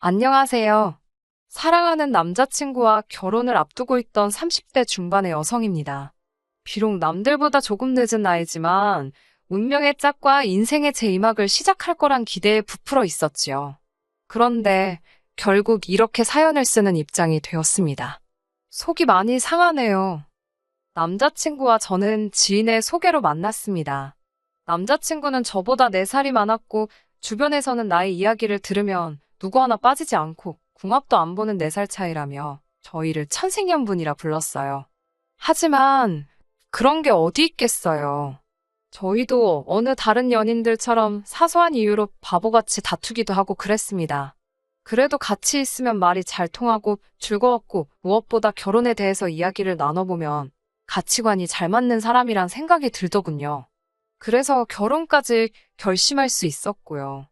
안녕하세요. 사랑하는 남자친구와 결혼을 앞두고 있던 30대 중반의 여성입니다. 비록 남들보다 조금 늦은 나이지만 운명의 짝과 인생의 제2막을 시작할 거란 기대에 부풀어 있었지요. 그런데 결국 이렇게 사연을 쓰는 입장이 되었습니다. 속이 많이 상하네요. 남자친구와 저는 지인의 소개로 만났습니다. 남자친구는 저보다 4살이 많았고 주변에서는 나의 이야기를 들으면 누구 하나 빠지지 않고 궁합도 안 보는 4살 차이라며 저희를 천생연분이라 불렀어요. 하지만 그런 게 어디 있겠어요. 저희도 어느 다른 연인들처럼 사소한 이유로 바보같이 다투기도 하고 그랬습니다. 그래도 같이 있으면 말이 잘 통하고 즐거웠고 무엇보다 결혼에 대해서 이야기를 나눠보면 가치관이 잘 맞는 사람이란 생각이 들더군요. 그래서 결혼까지 결심할 수 있었고요.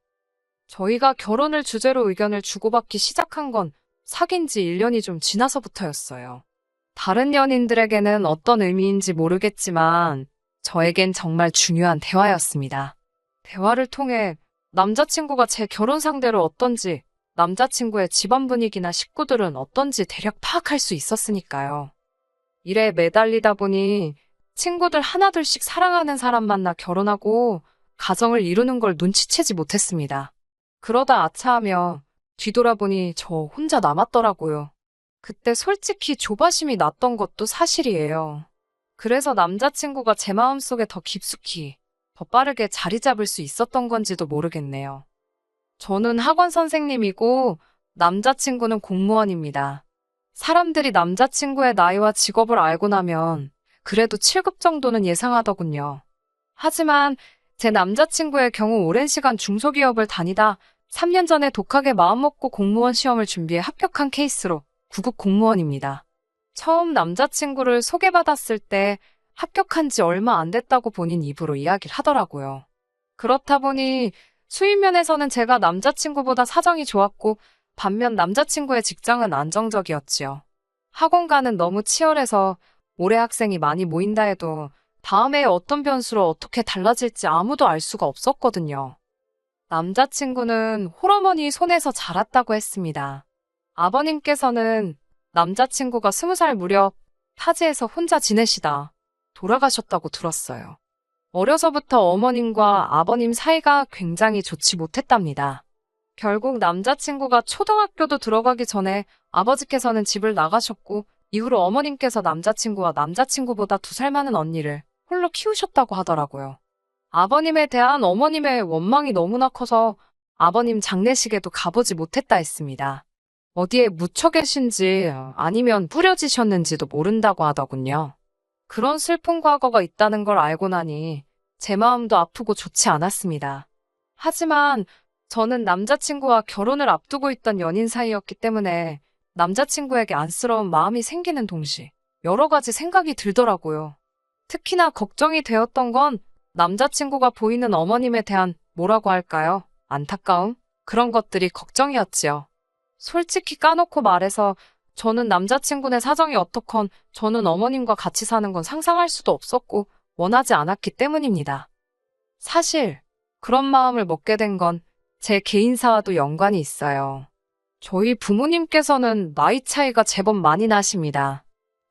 저희가 결혼을 주제로 의견을 주고받기 시작한 건 사귄 지 1년이 좀 지나서부터였어요. 다른 연인들에게는 어떤 의미인지 모르겠지만 저에겐 정말 중요한 대화였습니다. 대화를 통해 남자친구가 제 결혼 상대로 어떤지, 남자친구의 집안 분위기나 식구들은 어떤지 대략 파악할 수 있었으니까요. 일에 매달리다 보니 친구들 하나둘씩 사랑하는 사람 만나 결혼하고 가정을 이루는 걸 눈치채지 못했습니다. 그러다 아차하며 뒤돌아보니 저 혼자 남았더라고요. 그때 솔직히 조바심이 났던 것도 사실이에요. 그래서 남자친구가 제 마음속에 더 깊숙이, 더 빠르게 자리 잡을 수 있었던 건지도 모르겠네요. 저는 학원 선생님이고 남자친구는 공무원입니다. 사람들이 남자친구의 나이와 직업을 알고 나면 그래도 7급 정도는 예상하더군요. 하지만 제 남자친구의 경우 오랜 시간 중소기업을 다니다 3년 전에 독하게 마음먹고 공무원 시험을 준비해 합격한 케이스로 9급 공무원입니다. 처음 남자친구를 소개받았을 때 합격한 지 얼마 안 됐다고 본인 입으로 이야기를 하더라고요. 그렇다 보니 수입면에서는 제가 남자친구보다 사정이 좋았고 반면 남자친구의 직장은 안정적이었지요. 학원가는 너무 치열해서 올해 학생이 많이 모인다 해도 다음 해에 어떤 변수로 어떻게 달라질지 아무도 알 수가 없었거든요. 남자친구는 홀어머니 손에서 자랐다고 했습니다. 아버님께서는 남자친구가 20살 무렵 타지에서 혼자 지내시다 돌아가셨다고 들었어요. 어려서부터 어머님과 아버님 사이가 굉장히 좋지 못했답니다. 결국 남자친구가 초등학교도 들어가기 전에 아버지께서는 집을 나가셨고 이후로 어머님께서 남자친구와 남자친구보다 2살 많은 언니를 홀로 키우셨다고 하더라고요. 아버님에 대한 어머님의 원망이 너무나 커서 아버님 장례식에도 가보지 못했다 했습니다. 어디에 묻혀 계신지 아니면 뿌려지셨는지도 모른다고 하더군요. 그런 슬픈 과거가 있다는 걸 알고 나니 제 마음도 아프고 좋지 않았습니다. 하지만 저는 남자친구와 결혼을 앞두고 있던 연인 사이였기 때문에 남자친구에게 안쓰러운 마음이 생기는 동시에 여러 가지 생각이 들더라고요. 특히나 걱정이 되었던 건 남자친구가 보이는 어머님에 대한 뭐라고 할까요? 안타까움? 그런 것들이 걱정이었지요. 솔직히 까놓고 말해서 저는 남자친구네 사정이 어떻건 저는 어머님과 같이 사는 건 상상할 수도 없었고 원하지 않았기 때문입니다. 사실 그런 마음을 먹게 된 건 제 개인사와도 연관이 있어요. 저희 부모님께서는 나이 차이가 제법 많이 나십니다.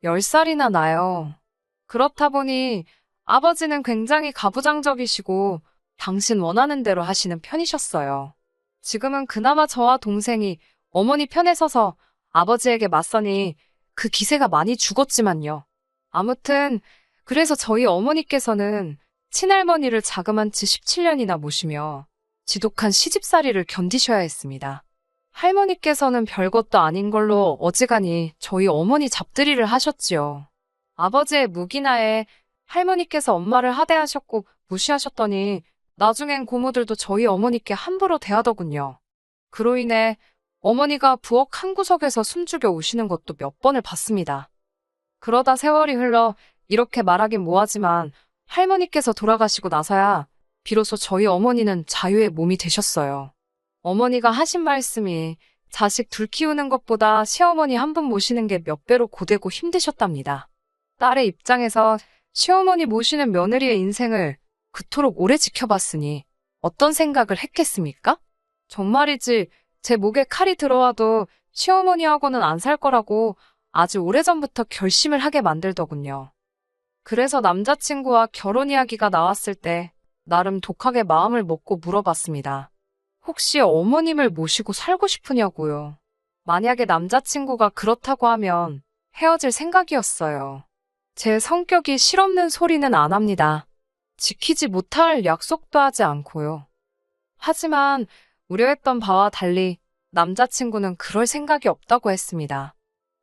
10살이나 나요. 그렇다 보니 아버지는 굉장히 가부장적이시고 당신 원하는 대로 하시는 편이셨어요. 지금은 그나마 저와 동생이 어머니 편에 서서 아버지에게 맞서니 그 기세가 많이 죽었지만요. 아무튼 그래서 저희 어머니께서는 친할머니를 자그만 지 17년이나 모시며 지독한 시집살이를 견디셔야 했습니다. 할머니께서는 별것도 아닌 걸로 어지간히 저희 어머니 잡들이를 하셨지요. 아버지의 무기나에 할머니께서 엄마를 하대하셨고 무시하셨더니 나중엔 고모들도 저희 어머니께 함부로 대하더군요. 그로 인해 어머니가 부엌 한 구석에서 숨죽여 우시는 것도 몇 번을 봤습니다. 그러다 세월이 흘러 이렇게 말하긴 뭐하지만 할머니께서 돌아가시고 나서야 비로소 저희 어머니는 자유의 몸이 되셨어요. 어머니가 하신 말씀이 자식 둘 키우는 것보다 시어머니 한 분 모시는 게 몇 배로 고되고 힘드셨답니다. 딸의 입장에서 시어머니 모시는 며느리의 인생을 그토록 오래 지켜봤으니 어떤 생각을 했겠습니까? 정말이지 제 목에 칼이 들어와도 시어머니하고는 안 살 거라고 아주 오래전부터 결심을 하게 만들더군요. 그래서 남자친구와 결혼 이야기가 나왔을 때 나름 독하게 마음을 먹고 물어봤습니다. 혹시 어머님을 모시고 살고 싶으냐고요. 만약에 남자친구가 그렇다고 하면 헤어질 생각이었어요. 제 성격이 실없는 소리는 안 합니다. 지키지 못할 약속도 하지 않고요. 하지만 우려했던 바와 달리 남자친구는 그럴 생각이 없다고 했습니다.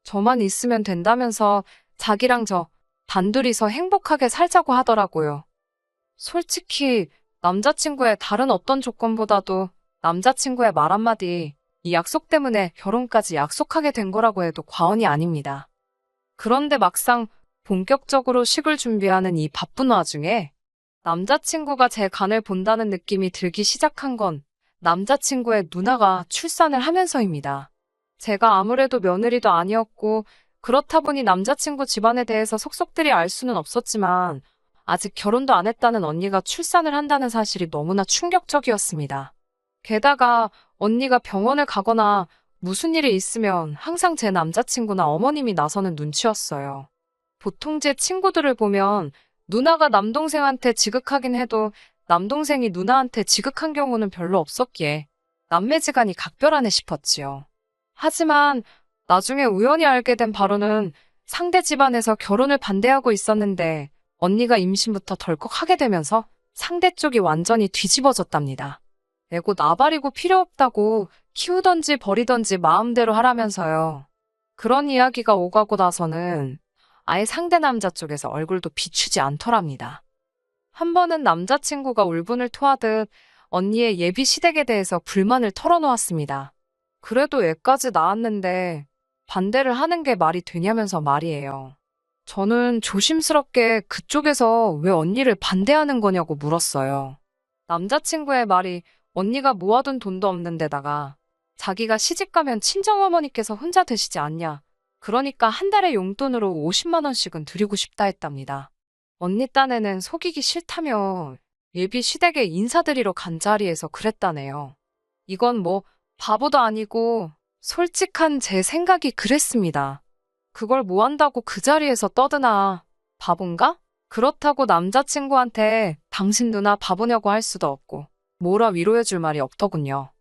저만 있으면 된다면서 자기랑 저 단둘이서 행복하게 살자고 하더라고요. 솔직히 남자친구의 다른 어떤 조건보다도 남자친구의 말 한마디, 이 약속 때문에 결혼까지 약속하게 된 거라고 해도 과언이 아닙니다. 그런데 막상 본격적으로 식을 준비하는 이 바쁜 와중에 남자친구가 제 간을 본다는 느낌이 들기 시작한 건 남자친구의 누나가 출산을 하면서입니다. 제가 아무래도 며느리도 아니었고 그렇다 보니 남자친구 집안에 대해서 속속들이 알 수는 없었지만 아직 결혼도 안 했다는 언니가 출산을 한다는 사실이 너무나 충격적이었습니다. 게다가 언니가 병원을 가거나 무슨 일이 있으면 항상 제 남자친구나 어머님이 나서는 눈치였어요. 보통 제 친구들을 보면 누나가 남동생한테 지극하긴 해도 남동생이 누나한테 지극한 경우는 별로 없었기에 남매지간이 각별하네 싶었지요. 하지만 나중에 우연히 알게 된 바로는 상대 집안에서 결혼을 반대하고 있었는데 언니가 임신부터 덜컥 하게 되면서 상대 쪽이 완전히 뒤집어졌답니다. 애고 나발이고 필요 없다고 키우던지 버리던지 마음대로 하라면서요. 그런 이야기가 오가고 나서는 아예 상대 남자 쪽에서 얼굴도 비추지 않더랍니다. 한 번은 남자친구가 울분을 토하듯 언니의 예비 시댁에 대해서 불만을 털어놓았습니다. 그래도 애까지 낳았는데 반대를 하는 게 말이 되냐면서 말이에요. 저는 조심스럽게 그쪽에서 왜 언니를 반대하는 거냐고 물었어요. 남자친구의 말이 언니가 모아둔 돈도 없는 데다가 자기가 시집가면 친정어머니께서 혼자 드시지 않냐. 그러니까 한 달에 용돈으로 50만 원씩은 드리고 싶다 했답니다. 언니 딴에는 속이기 싫다며 예비 시댁에 인사드리러 간 자리에서 그랬다네요. 이건 뭐 바보도 아니고 솔직한 제 생각이 그랬습니다. 그걸 뭐 한다고 그 자리에서 떠드나. 바본가? 그렇다고 남자친구한테 당신 누나 바보냐고 할 수도 없고 뭐라 위로해줄 말이 없더군요.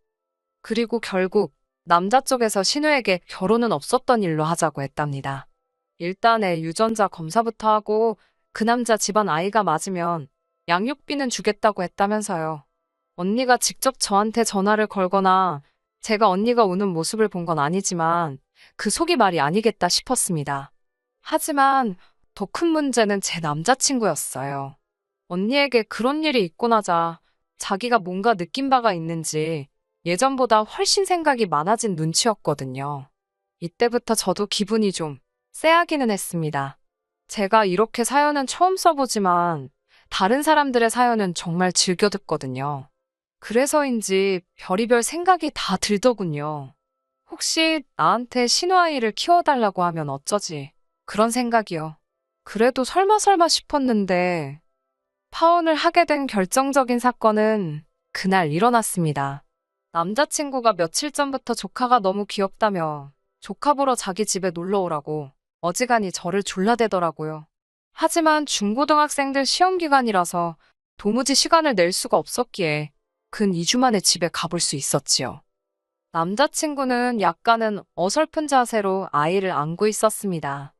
그리고 결국 남자 쪽에서 신우에게 결혼은 없었던 일로 하자고 했답니다. 일단에 유전자 검사부터 하고 그 남자 집안 아이가 맞으면 양육비는 주겠다고 했다면서요. 언니가 직접 저한테 전화를 걸거나 제가 언니가 우는 모습을 본 건 아니지만 그 속이 말이 아니겠다 싶었습니다. 하지만 더 큰 문제는 제 남자친구였어요. 언니에게 그런 일이 있고 나자 자기가 뭔가 느낀 바가 있는지 예전보다 훨씬 생각이 많아진 눈치였거든요. 이때부터 저도 기분이 좀 쎄하기는 했습니다. 제가 이렇게 사연은 처음 써보지만 다른 사람들의 사연은 정말 즐겨 듣거든요. 그래서인지 별의별 생각이 다 들더군요. 혹시 나한테 신우아이를 키워달라고 하면 어쩌지? 그런 생각이요. 그래도 설마 싶었는데 파혼을 하게 된 결정적인 사건은 그날 일어났습니다. 남자친구가 며칠 전부터 조카가 너무 귀엽다며 조카 보러 자기 집에 놀러 오라고 어지간히 저를 졸라대더라고요. 하지만 중고등학생들 시험 기간이라서 도무지 시간을 낼 수가 없었기에 근 2주 만에 집에 가볼 수 있었지요. 남자친구는 약간은 어설픈 자세로 아이를 안고 있었습니다.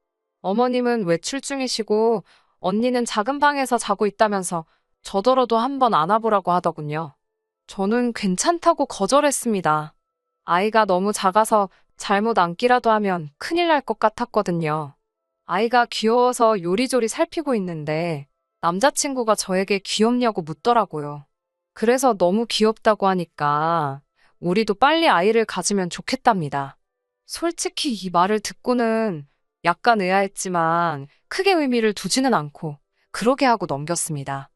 어머님은 외출 중이시고 언니는 작은 방에서 자고 있다면서 저더러도 한번 안아보라고 하더군요. 저는 괜찮다고 거절했습니다. 아이가 너무 작아서 잘못 안기라도 하면 큰일 날 것 같았거든요. 아이가 귀여워서 요리조리 살피고 있는데 남자친구가 저에게 귀엽냐고 묻더라고요. 그래서 너무 귀엽다고 하니까 우리도 빨리 아이를 가지면 좋겠답니다. 솔직히 이 말을 듣고는 약간 의아했지만 크게 의미를 두지는 않고 그러게 하고 넘겼습니다.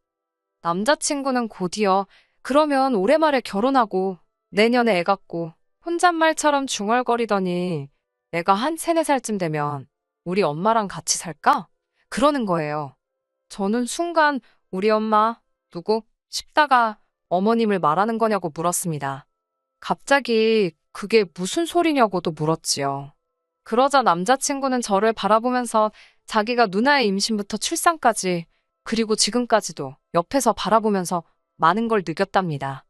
남자친구는 곧이어 그러면 올해 말에 결혼하고 내년에 애 갖고 혼잣말처럼 중얼거리더니 내가 한 3, 4살쯤 되면 우리 엄마랑 같이 살까? 그러는 거예요. 저는 순간 우리 엄마 누구 싶다가 어머님을 말하는 거냐고 물었습니다. 갑자기 그게 무슨 소리냐고도 물었지요. 그러자 남자친구는 저를 바라보면서 자기가 누나의 임신부터 출산까지 그리고 지금까지도 옆에서 바라보면서 많은 걸 느꼈답니다.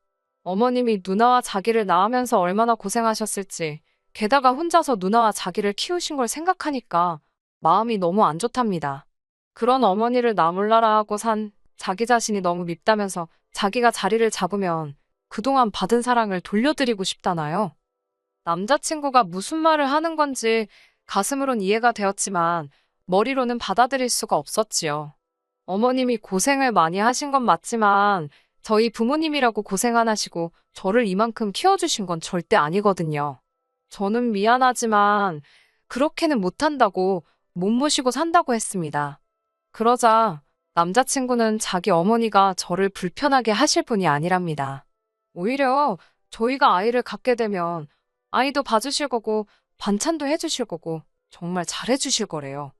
어머님이 누나와 자기를 낳으면서 얼마나 고생하셨을지, 게다가 혼자서 누나와 자기를 키우신 걸 생각하니까 마음이 너무 안 좋답니다. 그런 어머니를 나 몰라라 하고 산 자기 자신이 너무 밉다면서 자기가 자리를 잡으면 그동안 받은 사랑을 돌려드리고 싶다나요? 남자친구가 무슨 말을 하는 건지 가슴으론 이해가 되었지만 머리로는 받아들일 수가 없었지요. 어머님이 고생을 많이 하신 건 맞지만 저희 부모님이라고 고생 안 하시고 저를 이만큼 키워주신 건 절대 아니거든요. 저는 미안하지만 그렇게는 못한다고 못 모시고 산다고 했습니다. 그러자 남자친구는 자기 어머니가 저를 불편하게 하실 분이 아니랍니다. 오히려 저희가 아이를 갖게 되면 아이도 봐주실 거고 반찬도 해주실 거고 정말 잘해주실 거래요.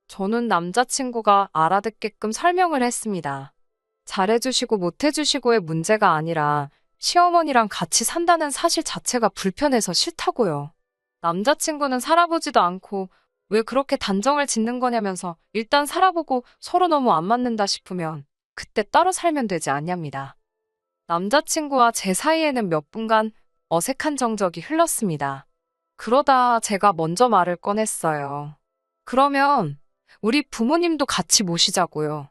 저는 남자친구가 알아듣게끔 설명을 했습니다. 잘해주시고 못해주시고의 문제가 아니라 시어머니랑 같이 산다는 사실 자체가 불편해서 싫다고요. 남자친구는 살아보지도 않고 왜 그렇게 단정을 짓는 거냐면서 일단 살아보고 서로 너무 안 맞는다 싶으면 그때 따로 살면 되지 않냐입니다. 남자친구와 제 사이에는 몇 분간 어색한 정적이 흘렀습니다. 그러다 제가 먼저 말을 꺼냈어요. 그러면 우리 부모님도 같이 모시자고요.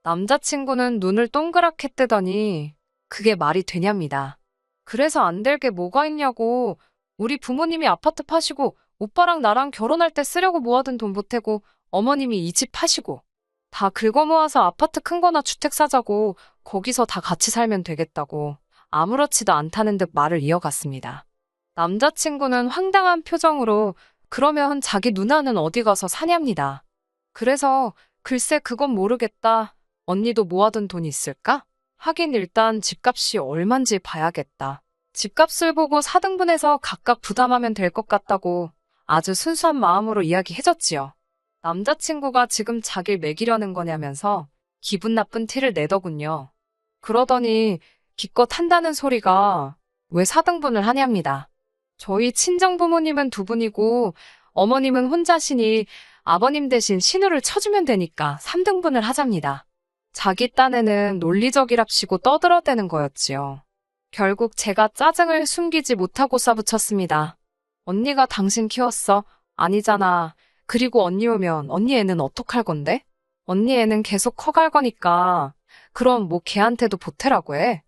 남자친구는 눈을 동그랗게 뜨더니 그게 말이 되냐입니다. 그래서 안 될 게 뭐가 있냐고. 우리 부모님이 아파트 파시고 오빠랑 나랑 결혼할 때 쓰려고 모아둔 돈 보태고 어머님이 이 집 파시고 다 긁어 모아서 아파트 큰 거나 주택 사자고 거기서 다 같이 살면 되겠다고 아무렇지도 않다는 듯 말을 이어갔습니다. 남자친구는 황당한 표정으로 그러면 자기 누나는 어디 가서 사냐입니다. 그래서 글쎄 그건 모르겠다. 언니도 모아둔 돈 있을까? 하긴 일단 집값이 얼만지 봐야겠다. 집값을 보고 4등분해서 각각 부담하면 될 것 같다고 아주 순수한 마음으로 이야기해줬지요. 남자친구가 지금 자길 매기려는 거냐면서 기분 나쁜 티를 내더군요. 그러더니 기껏 한다는 소리가 왜 4등분을 하냐입니다. 저희 친정부모님은 두 분이고 어머님은 혼자시니 아버님 대신 신우를 쳐주면 되니까 3등분을 하잡니다. 자기 딴에는 논리적이랍시고 떠들어대는 거였지요. 결국 제가 짜증을 숨기지 못하고 쏴붙였습니다. 언니가 당신 키웠어? 아니잖아. 그리고 언니 오면 언니 애는 어떡할 건데? 언니 애는 계속 커갈 거니까 그럼 뭐 걔한테도 보태라고 해.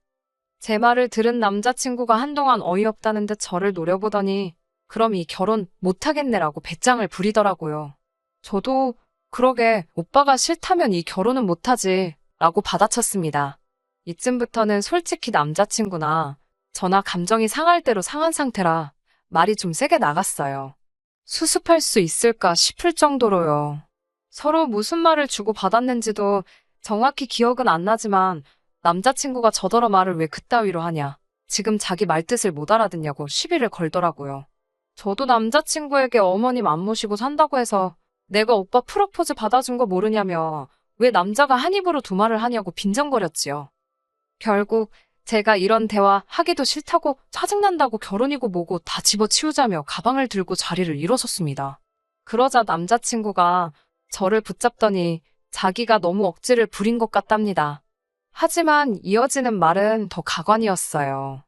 제 말을 들은 남자친구가 한동안 어이없다는 듯 저를 노려보더니 그럼 이 결혼 못하겠네라고 배짱을 부리더라고요. 저도 그러게 오빠가 싫다면 이 결혼은 못하지 라고 받아쳤습니다. 이쯤부터는 솔직히 남자친구나 저나 감정이 상할 대로 상한 상태라 말이 좀 세게 나갔어요. 수습할 수 있을까 싶을 정도로요. 서로 무슨 말을 주고받았는지도 정확히 기억은 안 나지만 남자친구가 저더러 말을 왜 그따위로 하냐. 지금 자기 말뜻을 못 알아듣냐고 시비를 걸더라고요. 저도 남자친구에게 어머님 안 모시고 산다고 해서 내가 오빠 프로포즈 받아준 거 모르냐며 왜 남자가 한 입으로 두 말을 하냐고 빈정거렸지요. 결국 제가 이런 대화 하기도 싫다고 짜증난다고 결혼이고 뭐고 다 집어치우자며 가방을 들고 자리를 일어섰습니다. 그러자 남자친구가 저를 붙잡더니 자기가 너무 억지를 부린 것 같답니다. 하지만 이어지는 말은 더 가관이었어요.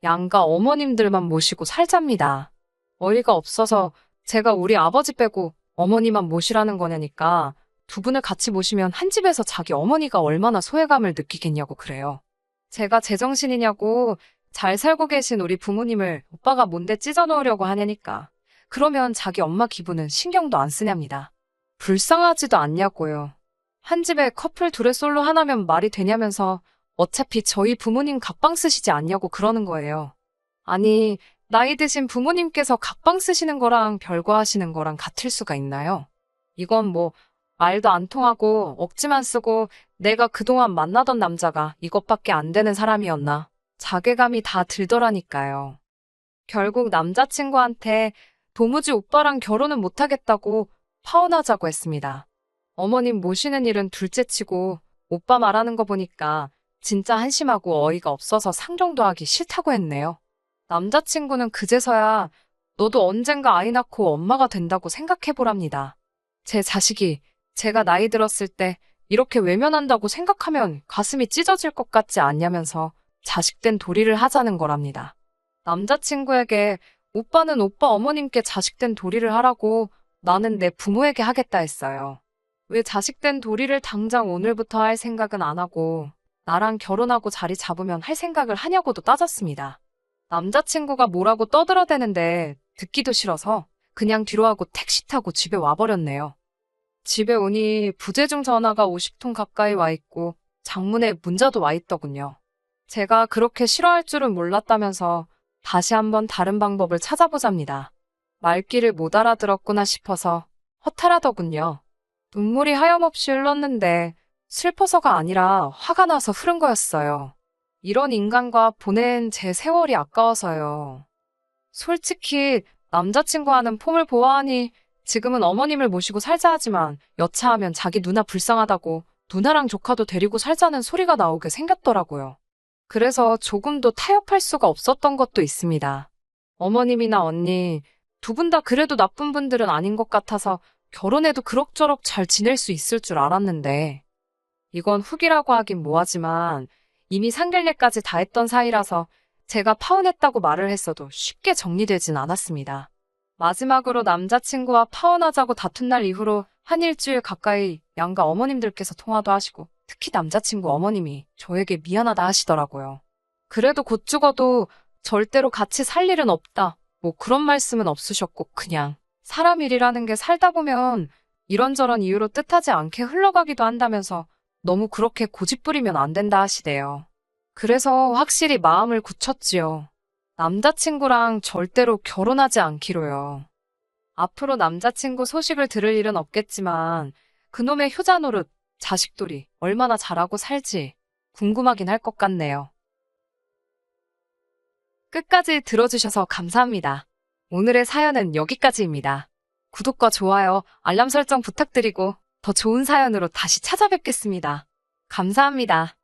양가 어머님들만 모시고 살잡니다. 어이가 없어서 제가 우리 아버지 빼고 어머니만 모시라는 거냐니까 두 분을 같이 모시면 한 집에서 자기 어머니가 얼마나 소외감을 느끼겠냐고 그래요. 제가 제정신이냐고 잘 살고 계신 우리 부모님을 오빠가 뭔데 찢어놓으려고 하냐니까. 그러면 자기 엄마 기분은 신경도 안 쓰냐입니다. 불쌍하지도 않냐고요. 한 집에 커플 둘의 솔로 하나면 말이 되냐면서 어차피 저희 부모님 각방 쓰시지 않냐고 그러는 거예요. 아니, 나이 드신 부모님께서 각방 쓰시는 거랑 별거하시는 거랑 같을 수가 있나요? 이건 뭐 말도 안 통하고 억지만 쓰고 내가 그동안 만나던 남자가 이것밖에 안 되는 사람이었나 자괴감이 다 들더라니까요. 결국 남자친구한테 도무지 오빠랑 결혼은 못하겠다고 파혼하자고 했습니다. 어머님 모시는 일은 둘째치고 오빠 말하는 거 보니까 진짜 한심하고 어이가 없어서 상종도 하기 싫다고 했네요. 남자친구는 그제서야 너도 언젠가 아이 낳고 엄마가 된다고 생각해보랍니다. 제 자식이 제가 나이 들었을 때 이렇게 외면한다고 생각하면 가슴이 찢어질 것 같지 않냐면서 자식된 도리를 하자는 거랍니다. 남자친구에게 오빠는 오빠 어머님께 자식된 도리를 하라고 나는 내 부모에게 하겠다 했어요. 왜 자식된 도리를 당장 오늘부터 할 생각은 안 하고 나랑 결혼하고 자리 잡으면 할 생각을 하냐고도 따졌습니다. 남자친구가 뭐라고 떠들어대는데 듣기도 싫어서 그냥 뒤로 하고 택시 타고 집에 와버렸네요. 집에 오니 부재중 전화가 50통 가까이 와 있고 장문에 문자도 와 있더군요. 제가 그렇게 싫어할 줄은 몰랐다면서 다시 한번 다른 방법을 찾아보잡니다. 말귀를 못 알아들었구나 싶어서 허탈하더군요. 눈물이 하염없이 흘렀는데 슬퍼서가 아니라 화가 나서 흐른 거였어요. 이런 인간과 보낸 제 세월이 아까워서요. 솔직히 남자친구와는 폼을 보아하니 지금은 어머님을 모시고 살자 하지만 여차하면 자기 누나 불쌍하다고 누나랑 조카도 데리고 살자는 소리가 나오게 생겼더라고요. 그래서 조금도 타협할 수가 없었던 것도 있습니다. 어머님이나 언니 두 분 다 그래도 나쁜 분들은 아닌 것 같아서 결혼해도 그럭저럭 잘 지낼 수 있을 줄 알았는데 이건 후기라고 하긴 뭐하지만 이미 상견례까지 다 했던 사이라서 제가 파혼했다고 말을 했어도 쉽게 정리되진 않았습니다. 마지막으로 남자친구와 파혼하자고 다툰 날 이후로 한 일주일 가까이 양가 어머님들께서 통화도 하시고 특히 남자친구 어머님이 저에게 미안하다 하시더라고요. 그래도 곧 죽어도 절대로 같이 살 일은 없다. 뭐 그런 말씀은 없으셨고 그냥 사람 일이라는 게 살다 보면 이런저런 이유로 뜻하지 않게 흘러가기도 한다면서 너무 그렇게 고집부리면 안 된다 하시대요. 그래서 확실히 마음을 굳혔지요. 남자친구랑 절대로 결혼하지 않기로요. 앞으로 남자친구 소식을 들을 일은 없겠지만 그놈의 효자 노릇, 자식돌이 얼마나 잘하고 살지 궁금하긴 할 것 같네요. 끝까지 들어주셔서 감사합니다. 오늘의 사연은 여기까지입니다. 구독과 좋아요, 알람 설정 부탁드리고 더 좋은 사연으로 다시 찾아뵙겠습니다. 감사합니다.